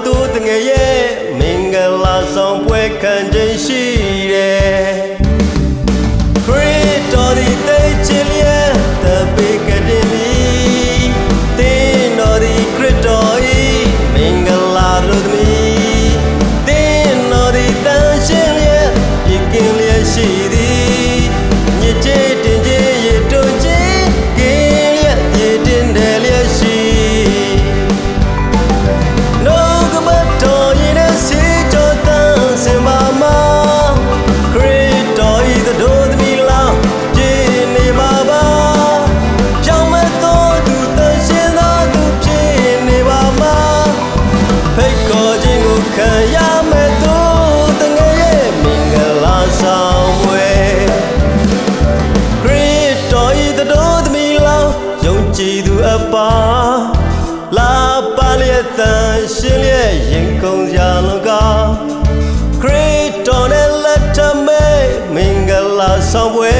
သူတငယ်ရဲ့မင်္ဂလာဆောင်ပွဲခံခြင်းရှိတယ်ခရစ်တော်ဒီသိချင်လျက်တပိကတင်မီတင်းတော်ဒီခရစ်တော်ဤမင်္ဂလာလို့သမီးတင်းတော်ဒီတန်ရှင်းလျက်ပြကင်းလျက်ရှိသည်ညစ်ကြေးတင်ခြင်းရတို့ခြင်းကင်းလျက်ရတင်တယ်လျက်ရှိကြည်သူအပါလာပါလျက်တန်ရှင်းလျက်ရင်ကုန်စရာလုံးကခရစ်တော်နဲ့လက်ထမဲမင်္ဂလာဆောင်ပွဲ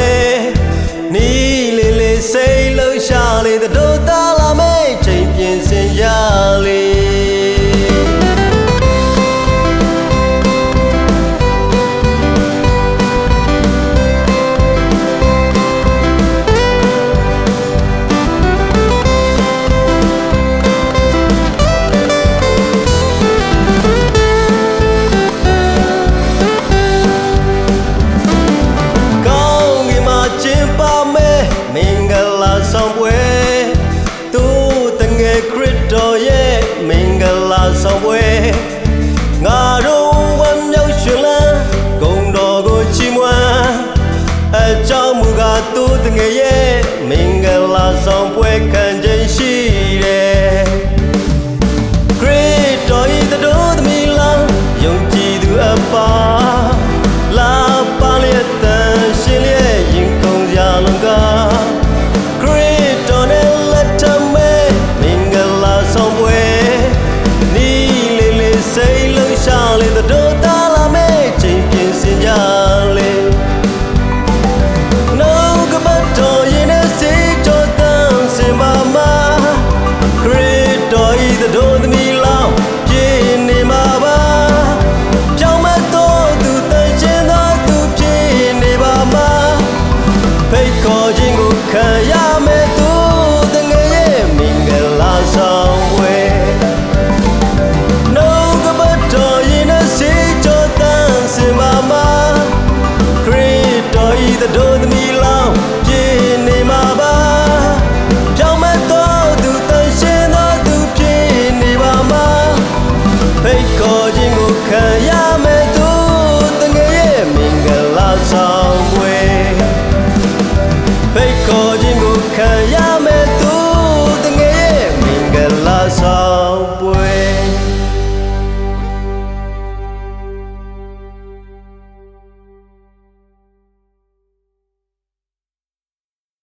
နီးလေးလေးစိတ်လှရှားလေးတို့သားလာမဲချိန်ပြင်ဆင်ရလေမင်္ဂလာဆောင်ပွဲသူတငယ်ခရစ်တော်ရဲ့မင်္ဂလာဆောင်ပွဲငါတို့ဝမ်းမြောက်ရွှင်လန်းဂုဏ်တော်ကိုချီးမွမ်းအကြောင်းမူကားသူတငယ်ရဲ့မင်္ဂလာဆောင်ပွဲခံခြင်းရှိတယ်ခရစ်တော်ဤတို့သမီးလားယုံကြည်သူအပါလာပါလျက်တန်ရှင်းလျက်ရင်ကုန်စရာလုံးကစိတ်လှရှားလေတို့